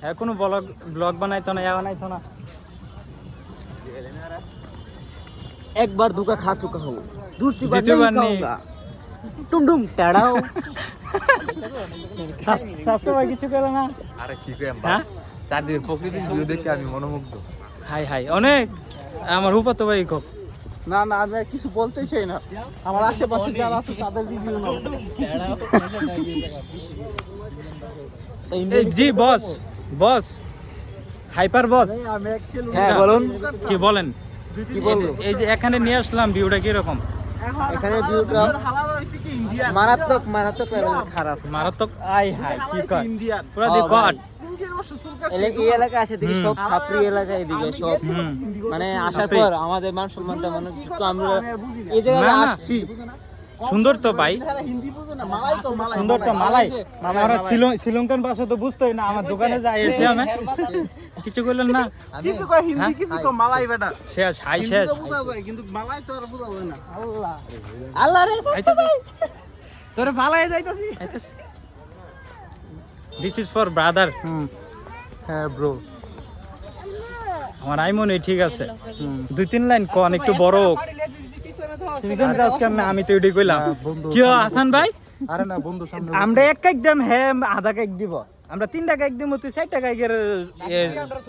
এখনো ব্লগ বানাইতো না, বানাইতো না। एक बार धोखा खा चुका हूँ, दूसरी बार দ্বিতীয়বার नहीं নেই। खाऊंगा। टुम टुम टेढ़ाओ। স্বাস্থ্য ভাই কিছু করে না। আরে কি কই হ্যাঁ চারদিকে প্রকৃতির ভিউ দেখে আমি মনোমুগ্ধ। হাই হাই অনেক আমার উপর তো ভাই খুব না না আমি আর কিছু বলতেই চাই না, আমার আশেপাশে যারা আছে তাদের রিভিউ নাও। জি বস বস হাইপার বস আমি অ্যাকচুয়ালি হ্যাঁ বলুন কি বলেন কি বলবো, এই যে এখানে নিয়ে আসলাম ভিউটা কিরকম এখানে ভিউটা মারাত্মক মারাত্মক লেভেলের খারাপ। মারাত্মক আই হাই কি কয় ইন্ডিয়ান পুরো দি গড এই এলাকা আসে দেখি সব ছাপরি এলাকা, এদিকে সব মানে আসার ছাপরি। পর আমাদের মান সম্মানটা মানে একটু আমরা এই জায়গায় না, না। আসছি। সুন্দর তো ভাই হিন্দি বুঝে না, মালাই তো মালাই সুন্দর তো মালাই আমরা শ্রীলঙ্কান ভাষা তো বুঝতোই না, আমার দোকানে যাইছি আমি কিছু করলেন না কিছু কয় হিন্দি, হ্যাঁ? কিছু কয় মালাই বেটা। শেষ হাই শেষ বুঝা যায় কিন্তু মালাই তো আর বুঝা যায় না। আল্লাহ আল্লাহ রে আইতাছে তোরে ভালাই যাইতাছি। দিস ইজ ফর ব্রাদার হ্যাঁ ব্রো, আমার আইমনে ঠিক আছে 2-3 লাইন কোন একটু বড় সিজন কাজ কেমনে আমি তো এটাই কইলাম কি হো, হাসান ভাই আরে না বন্ধু সামনে আমরা 1 কেক দাম হ্যাঁ আধা কেক দিব, আমরা 3 টাকা কেক দিব তুই 4 টাকা কেক